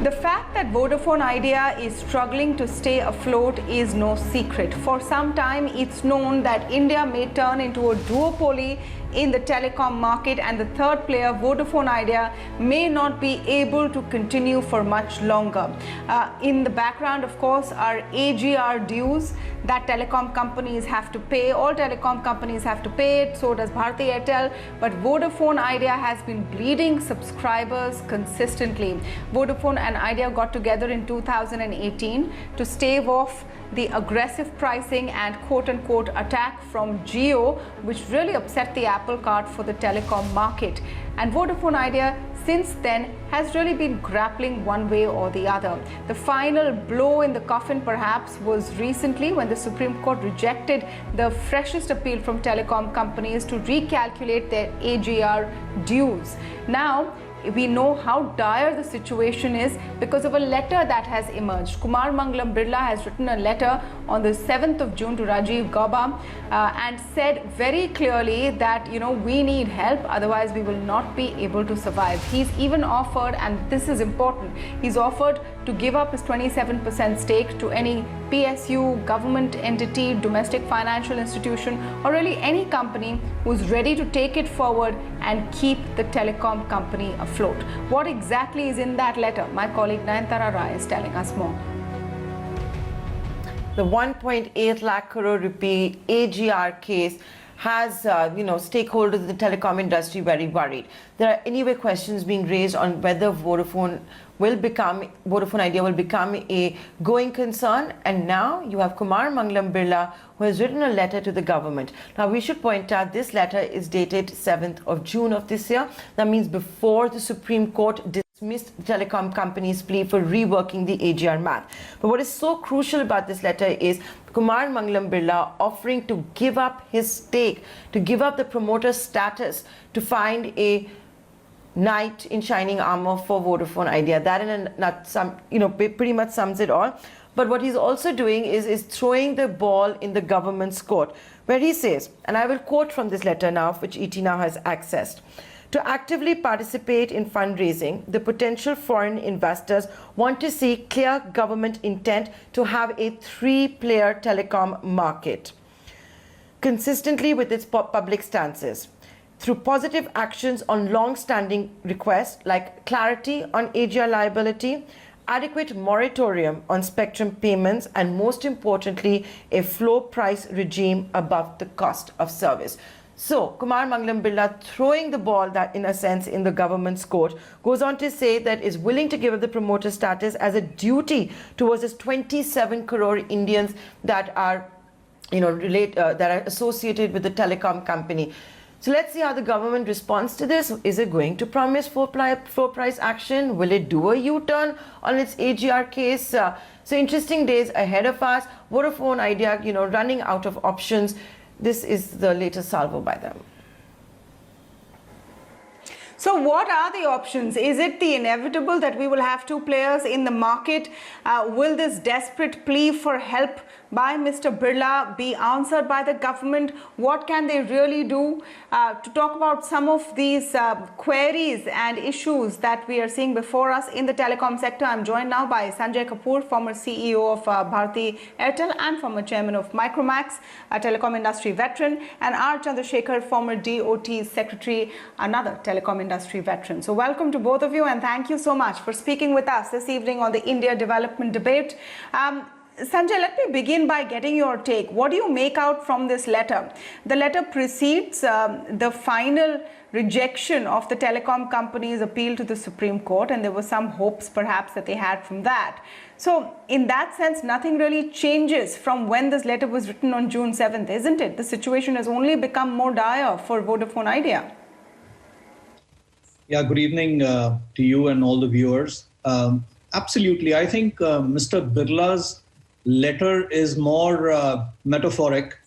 The fact that Vodafone-Idea is struggling to stay afloat is no secret. For some time, it's known that India may turn into a duopoly in the telecom market, and the third player, Vodafone-Idea, may not be able to continue for much longer. In the background, of course, are AGR dues that telecom companies have to pay. All telecom companies have to pay it, so does Bharti Airtel, but Vodafone-Idea has been bleeding subscribers consistently. Vodafone and Idea got together in 2018 to stave off the aggressive pricing and quote-unquote attack from Jio, which really upset the apple cart for the telecom market. And Vodafone-Idea since then has really been grappling one way or the other. The final blow in the coffin perhaps was recently when the Supreme Court rejected the freshest appeal from telecom companies to recalculate their AGR dues. Now, we know how dire the situation is because of a letter that has emerged. Kumar Mangalam Birla has written a letter on the 7th of June to Rajiv Gauba and said very clearly that, we need help, otherwise we will not be able to survive. He's even offered, and this is important, he's offered to give up his 27% stake to any PSU, government entity, domestic financial institution, or really any company who's ready to take it forward and keep the telecom company afloat. What exactly is in that letter? My colleague Nayantara Rai is telling us more. The 1.8 lakh crore rupee AGR case has, stakeholders in the telecom industry very worried. There are anyway questions being raised on whether Vodafone-Idea will become a going concern. And now you have Kumar Mangalam Birla, who has written a letter to the government. Now, we should point out this letter is dated 7th of June of this year. That means before the Supreme Court dismissed the telecom company's plea for reworking the AGR math. But what is so crucial about this letter is Kumar Mangalam Birla offering to give up his stake, to give up the promoter status, to find a knight in shining armor for Vodafone-Idea. That pretty much sums it all. But what he's also doing is throwing the ball in the government's court, where he says, and I will quote from this letter now, which ET now has accessed: to actively participate in fundraising, the potential foreign investors want to see clear government intent to have a three-player telecom market, consistently with its public stances, through positive actions on long-standing requests like clarity on AGR liability, adequate moratorium on spectrum payments, and most importantly, a floor price regime above the cost of service. So, Kumar Mangalam Birla, throwing the ball that, in a sense, in the government's court, goes on to say that is willing to give up the promoter status as a duty towards his 27 crore Indians that are, that are associated with the telecom company. So let's see how the government responds to this. Is it going to promise floor price action? Will it do a U-turn on its AGR case? So interesting days ahead of us. Vodafone-Idea, running out of options. This is the latest salvo by them. So what are the options? Is it the inevitable that we will have two players in the market? Will this desperate plea for help by Mr. Birla be answered by the government? What can they really do? To talk about some of these queries and issues that we are seeing before us in the telecom sector, I'm joined now by Sanjay Kapoor, former CEO of Bharti Airtel and former chairman of Micromax, a telecom industry veteran, and R Chandrashekhar, former DOT secretary, another telecom industry veteran. So welcome to both of you, and thank you so much for speaking with us this evening on the India development debate. Sanjay, let me begin by getting your take. What do you make out from this letter? The letter precedes the final rejection of the telecom company's appeal to the Supreme Court, and there were some hopes perhaps that they had from that. So in that sense, nothing really changes from when this letter was written on June 7th, isn't it? The situation has only become more dire for Vodafone-Idea. Yeah, good evening to you and all the viewers. Absolutely. I think Mr. Birla's letter is more metaphoric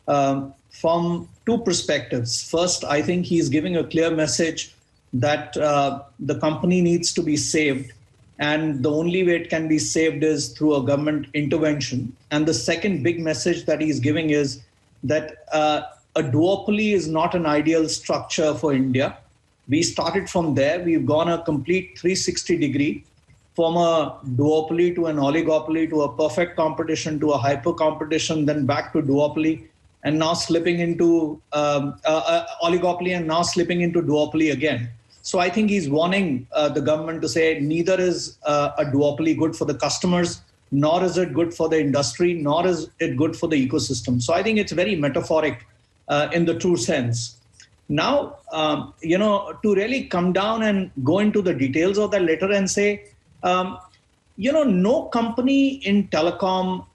from two perspectives. First, I think he's giving a clear message that the company needs to be saved, and the only way it can be saved is through a government intervention. And the second big message that he's giving is that a duopoly is not an ideal structure for India. We started from there. We've gone a complete 360 degree. from a duopoly to an oligopoly to a perfect competition to a hyper competition, then back to duopoly, and now slipping into oligopoly and now slipping into duopoly again. So I think he's warning the government to say neither is a duopoly good for the customers, nor is it good for the industry, nor is it good for the ecosystem. So I think it's very metaphoric in the true sense. Now, to really come down and go into the details of that letter and say, no company in telecom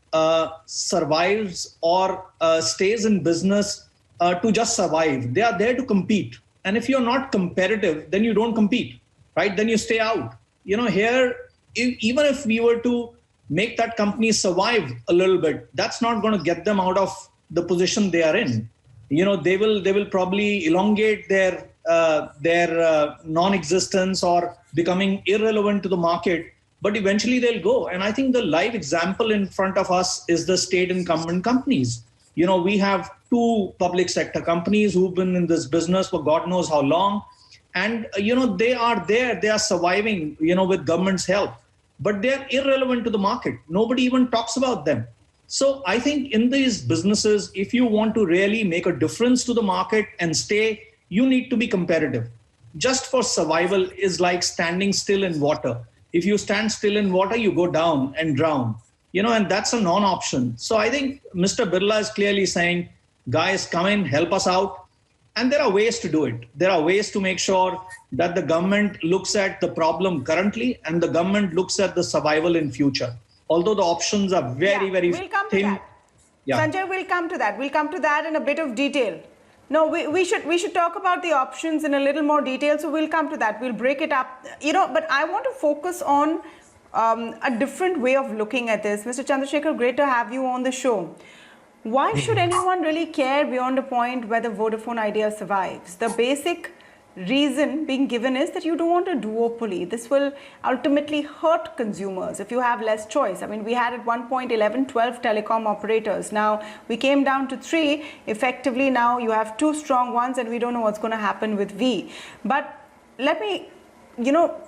survives or stays in business to just survive. They are there to compete. And if you're not competitive, then you don't compete, right? Then you stay out. Here, even if we were to make that company survive a little bit, that's not going to get them out of the position they are in. They will probably elongate their non-existence or becoming irrelevant to the market, but eventually they'll go. And I think the live example in front of us is the state incumbent companies. We have 2 public sector companies who've been in this business for God knows how long. And, they are there, they are surviving, with government's help, but they're irrelevant to the market. Nobody even talks about them. So I think in these businesses, if you want to really make a difference to the market and stay, you need to be competitive. Just for survival is like standing still in water. If you stand still in water, you go down and drown, and that's a non-option. So I think Mr. Birla is clearly saying, guys, come in, help us out. And there are ways to do it. There are ways to make sure that the government looks at the problem currently and the government looks at the survival in future. Although the options are very we'll come thin. To that. Yeah. Sanjay, we'll come to that. We'll come to that in a bit of detail. No, we should talk about the options in a little more detail. So we'll come to that. We'll break it up. But I want to focus on a different way of looking at this. Mr. Chandrasekhar, great to have you on the show. Why should anyone really care beyond a point whether Vodafone-Idea survives? The basic reason being given is that you don't want a duopoly. This will ultimately hurt consumers if you have less choice. I mean, we had at one point 11, 12 telecom operators. Now we came down to 3. Effectively, now you have 2 strong ones, and we don't know what's going to happen with V. But let me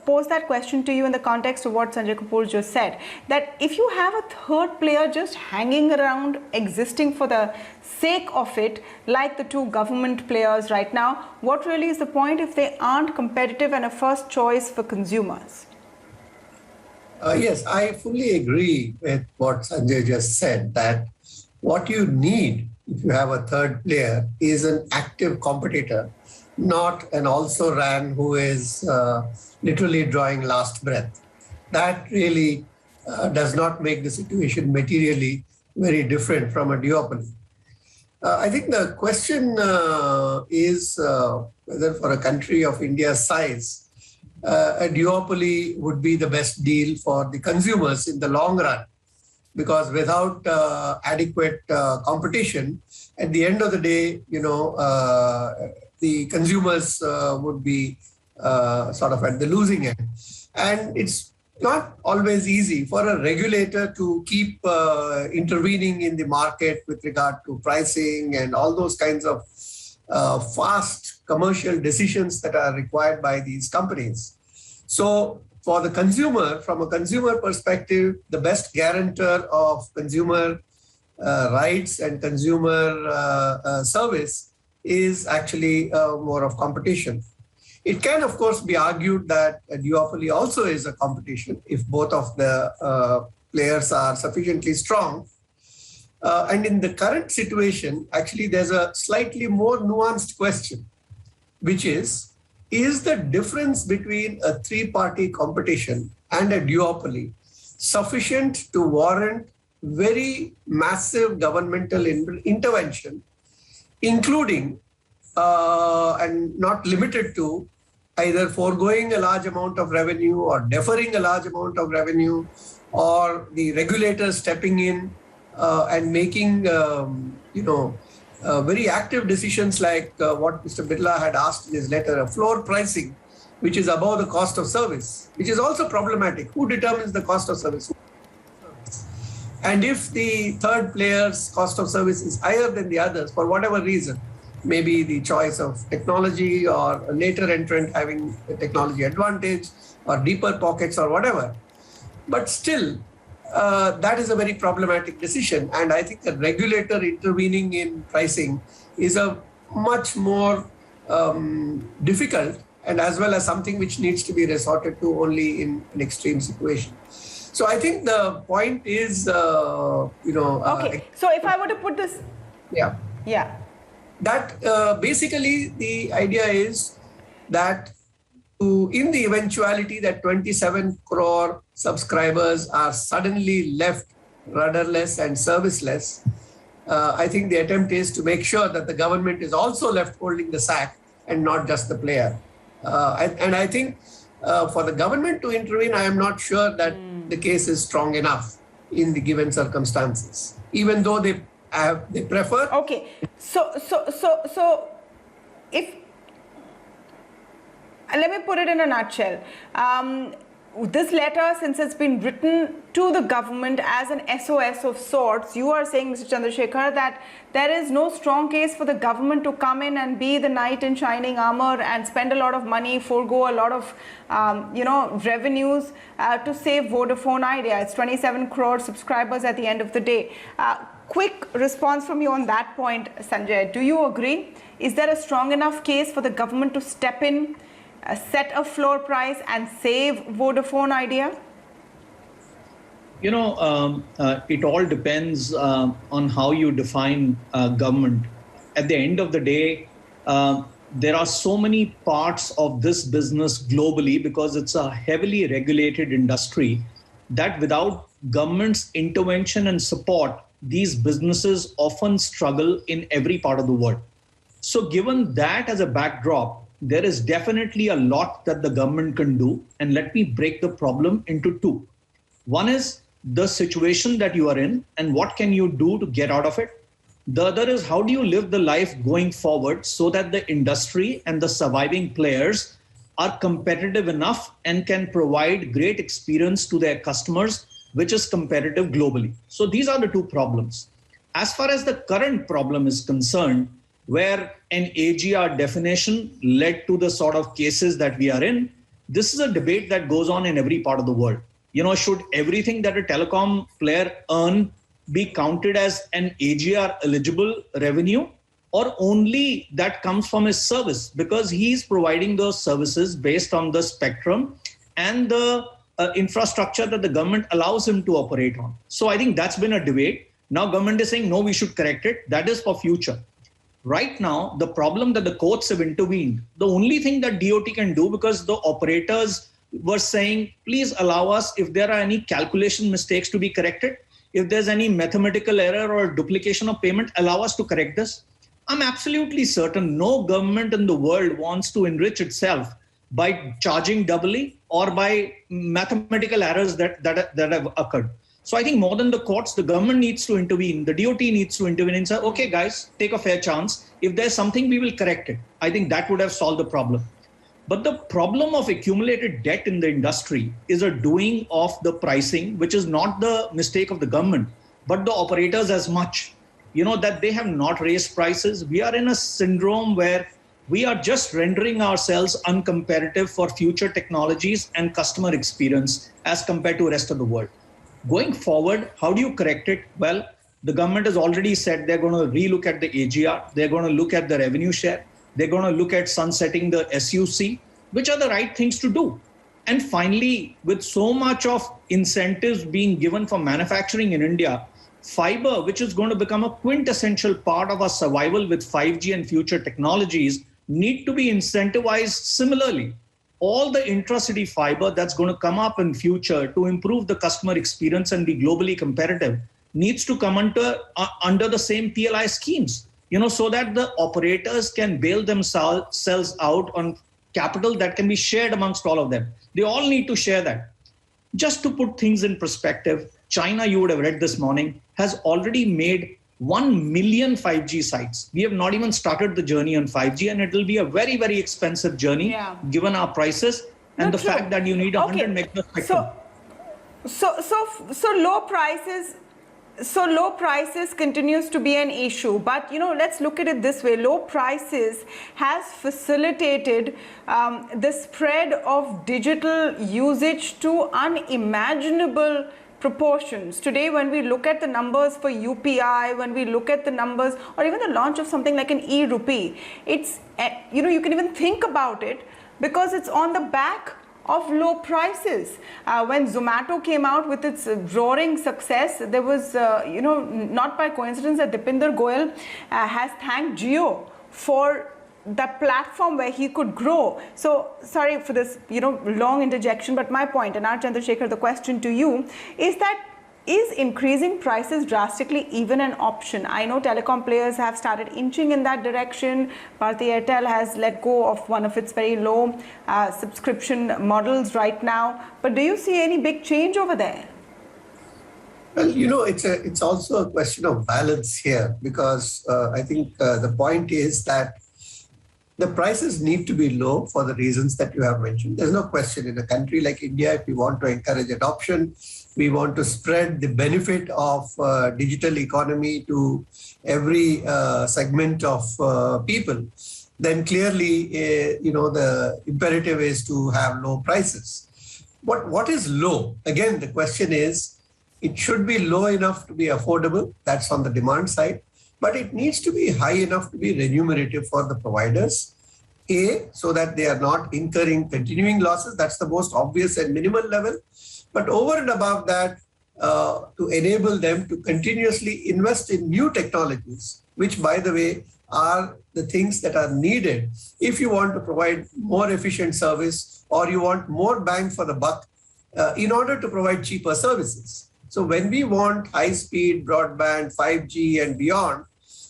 pose that question to you in the context of what Sanjay Kapoor just said, that if you have a third player just hanging around, existing for the sake of it, like the 2 government players right now, what really is the point if they aren't competitive and a first choice for consumers? Yes, I fully agree with what Sanjay just said, that what you need if you have a third player is an active competitor, not an also-ran who is literally drawing last breath. That really does not make the situation materially very different from a duopoly. I think the question is whether for a country of India's size, a duopoly would be the best deal for the consumers in the long run. Because without adequate competition, at the end of the day, the consumers would be sort of at the losing end. And it's not always easy for a regulator to keep intervening in the market with regard to pricing and all those kinds of fast commercial decisions that are required by these companies. So for the consumer, from a consumer perspective, the best guarantor of consumer rights and consumer service is actually more of competition. It can, of course, be argued that a duopoly also is a competition if both of the players are sufficiently strong. And in the current situation, actually, there's a slightly more nuanced question, which is the difference between a 3-party competition and a duopoly sufficient to warrant very massive governmental intervention, including and not limited to either foregoing a large amount of revenue or deferring a large amount of revenue, or the regulators stepping in and making very active decisions like what Mr. Birla had asked in his letter, a floor pricing, which is above the cost of service, which is also problematic. Who determines the cost of service? And if the third player's cost of service is higher than the others, for whatever reason, maybe the choice of technology or a later entrant having a technology advantage or deeper pockets or whatever, But still, that is a very problematic decision. And I think the regulator intervening in pricing is a much more difficult, and as well as something which needs to be resorted to only in an extreme situation. So I think the point is, Okay. So if I were to put this, yeah, that basically the idea is that in the eventuality that 27 crore subscribers are suddenly left rudderless and serviceless, I think the attempt is to make sure that the government is also left holding the sack and not just the player. And I think for the government to intervene, I am not sure that the case is strong enough in the given circumstances, even though they prefer. okay. So if let me put it in a nutshell. This letter, since it's been written to the government as an SOS of sorts, you are saying, Mr. Chandrasekhar, that there is no strong case for the government to come in and be the knight in shining armor and spend a lot of money, forego a lot of, revenues to save Vodafone-Idea. It's 27 crore subscribers at the end of the day. Quick response from you on that point, Sanjay. Do you agree? Is there a strong enough case for the government to step in, set a floor price and save Vodafone-Idea? It all depends on how you define government. At the end of the day, there are so many parts of this business globally, because it's a heavily regulated industry, that without government's intervention and support, these businesses often struggle in every part of the world. So given that as a backdrop, there is definitely a lot that the government can do. And let me break the problem into two. One is the situation that you are in and what can you do to get out of it. The other is how do you live the life going forward so that the industry and the surviving players are competitive enough and can provide great experience to their customers, which is competitive globally. So these are the two problems. As far as the current problem is concerned, where an AGR definition led to the sort of cases that we are in, this is a debate that goes on in every part of the world. Should everything that a telecom player earn be counted as an AGR eligible revenue, or only that comes from his service because he's providing those services based on the spectrum and the infrastructure that the government allows him to operate on? So I think that's been a debate. Now government is saying, no, we should correct it. That is for future. Right now, the problem that the courts have intervened, the only thing that DOT can do, because the operators were saying, please allow us, if there are any calculation mistakes, to be corrected. If there's any mathematical error or duplication of payment, allow us to correct this. I'm absolutely certain no government in the world wants to enrich itself by charging doubly or by mathematical errors that have occurred. So I think more than the courts, the government needs to intervene. The DOT needs to intervene and say, okay, guys, take a fair chance. If there's something, we will correct it. I think that would have solved the problem. But the problem of accumulated debt in the industry is a doing of the pricing, which is not the mistake of the government, but the operators as much. That they have not raised prices. We are in a syndrome where we are just rendering ourselves uncompetitive for future technologies and customer experience as compared to the rest of the world. Going forward, how do you correct it? Well, the government has already said they're going to relook at the AGR. They're going to look at the revenue share. They're going to look at sunsetting the SUC, which are the right things to do. And finally, with so much of incentives being given for manufacturing in India, fiber, which is going to become a quintessential part of our survival with 5G and future technologies, need to be incentivized similarly. All the intracity fiber that's going to come up in future to improve the customer experience and be globally competitive needs to come under the same PLI schemes, so that the operators can bail themselves out on capital that can be shared amongst all of them. They all need to share that. Just to put things in perspective, China, you would have read this morning, has already made 1 million 5G sites. We have not even started the journey on 5G, and it will be a very, very expensive journey given our prices and fact that you need 100 megahertz spectrum. So low prices So low prices continues to be an issue, but let's look at it this way. Low prices has facilitated the spread of digital usage to unimaginable proportions. Today, when we look at the numbers for UPI, when we look at the numbers, or even the launch of something like an e-rupee, it's, you can even think about it because it's on the back of low prices. When Zomato came out with its roaring success, there was, not by coincidence that Dipinder Goyal has thanked Jio for the platform where he could grow. So, sorry for this, long interjection, but my point, and R Chandrashekhar, the question to you is that, is increasing prices drastically even an option? I know telecom players have started inching in that direction. Bharti Airtel has let go of one of its very low subscription models right now. But do you see any big change over there? Well, it's also a question of balance here, because I think the point is that the prices need to be low for the reasons that you have mentioned. There's no question. In a country like India, if we want to encourage adoption, we want to spread the benefit of digital economy to every segment of people, then clearly, the imperative is to have low prices. What is low? Again, the question is, it should be low enough to be affordable. That's on the demand side. But it needs to be high enough to be remunerative for the providers. So that they are not incurring continuing losses. That's the most obvious and minimal level. But over and above that, to enable them to continuously invest in new technologies, which, by the way, are the things that are needed if you want to provide more efficient service or you want more bang for the buck in order to provide cheaper services. So when we want high-speed broadband, 5G and beyond,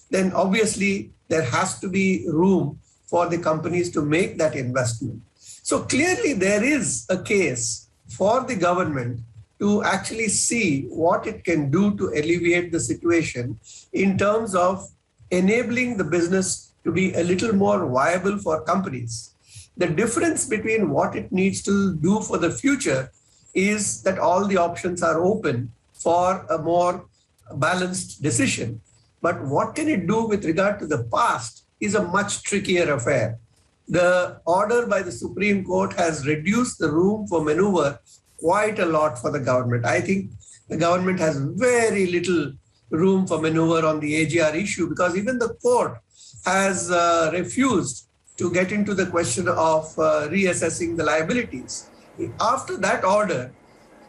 then obviously there has to be room for the companies to make that investment. So clearly there is a case for the government to actually see what it can do to alleviate the situation in terms of enabling the business to be a little more viable for companies. The difference between what it needs to do for the future is that all the options are open for a more balanced decision. But what can it do with regard to the past is a much trickier affair. The order by the Supreme Court has reduced the room for maneuver quite a lot for the government. I think the government has very little room for maneuver on the AGR issue because even the court has refused to get into the question of reassessing the liabilities. After that order,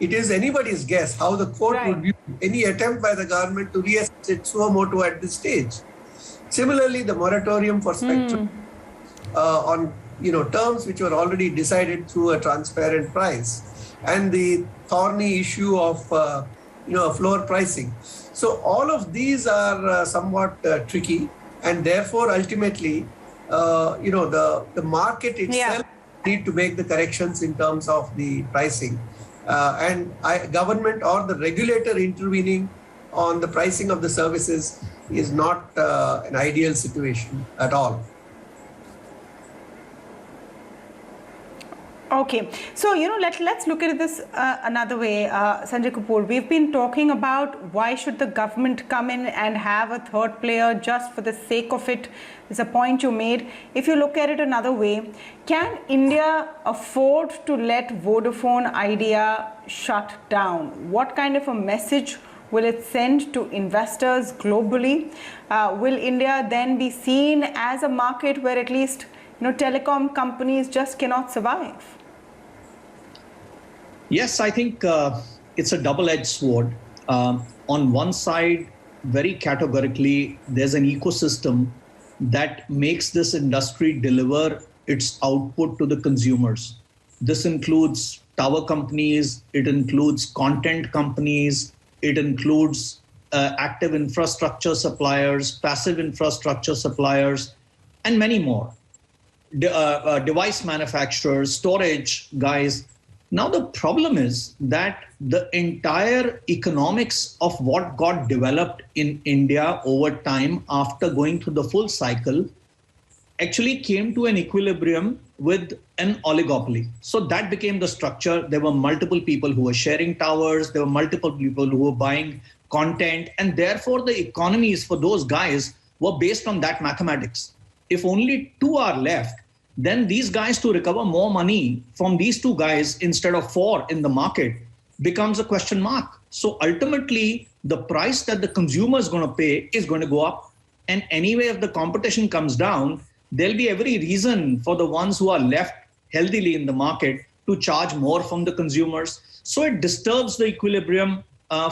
it is anybody's guess how the court would view any attempt by the government to reassess it suo motu at this stage. Similarly, the moratorium for spectrum on terms which were already decided through a transparent price, and the thorny issue of floor pricing. So all of these are somewhat tricky, and therefore ultimately, the market itself need to make the corrections in terms of the pricing. And government or the regulator intervening on the pricing of the services is not an ideal situation at all. Okay, so let's look at this another way, Sanjay Kapoor. We've been talking about why should the government come in and have a third player just for the sake of it. It's a point you made. If you look at it another way, can India afford to let Vodafone-Idea shut down? What kind of a message will it send to investors globally? Will India then be seen as a market where at least telecom companies just cannot survive? Yes, I think it's a double-edged sword. On one side, very categorically, there's an ecosystem that makes this industry deliver its output to the consumers. This includes tower companies, it includes content companies, it includes active infrastructure suppliers, passive infrastructure suppliers, and many more. Device manufacturers, storage guys. Now the problem is that the entire economics of what got developed in India over time after going through the full cycle actually came to an equilibrium with an oligopoly. So that became the structure. There were multiple people who were sharing towers. There were multiple people who were buying content, and therefore the economies for those guys were based on that mathematics. If only 2 are left, then these guys to recover more money from these 2 guys instead of 4 in the market becomes a question mark. So ultimately, the price that the consumer is going to pay is going to go up. And anyway, if the competition comes down, there'll be every reason for the ones who are left healthily in the market to charge more from the consumers. So it disturbs the equilibrium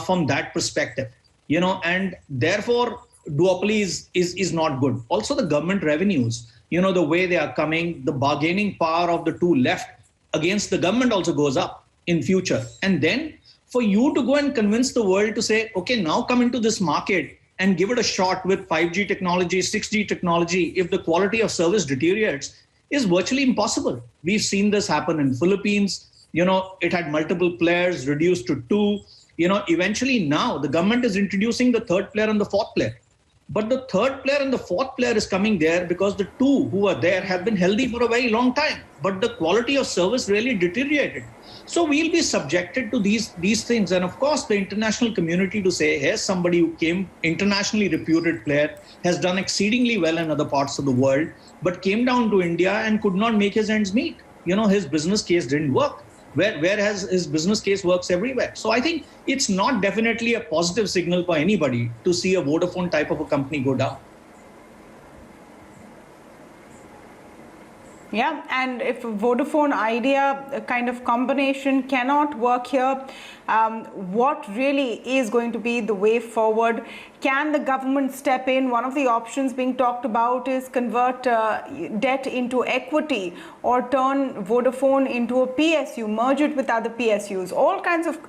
from that perspective, and therefore duopoly is not good. Also the government revenues, the way they are coming, the bargaining power of the 2 left against the government also goes up in future. And then for you to go and convince the world to say, okay, now come into this market and give it a shot with 5G technology, 6G technology, if the quality of service deteriorates, is virtually impossible. We've seen this happen in Philippines. It had multiple players reduced to 2. Eventually now the government is introducing the 3rd player and the 4th player. But the 3rd player and the 4th player is coming there because the 2 who are there have been healthy for a very long time, but the quality of service really deteriorated. So we'll be subjected to these things. And of course, the international community to say, here's somebody who came, internationally reputed player, has done exceedingly well in other parts of the world, but came down to India and could not make his ends meet. His business case didn't work. Whereas his business case works everywhere. So I think it's not definitely a positive signal for anybody to see a Vodafone type of a company go down. Yeah, and if Vodafone-Idea kind of combination cannot work here, what really is going to be the way forward? Can the government step in? One of the options being talked about is convert debt into equity or turn Vodafone into a PSU, merge it with other PSUs, all kinds of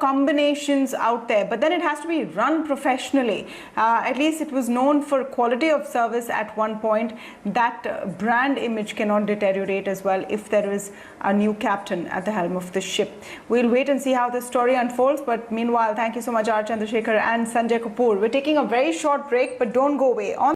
combinations out there. But then it has to be run professionally. At least it was known for quality of service at one point. That brand image cannot deteriorate as well if there is a new captain at the helm of the ship. We'll wait and see how this story unfolds. But meanwhile, thank you so much, R Chandrashekhar and Sanjay Kapoor. We're taking a very short break, but don't go away.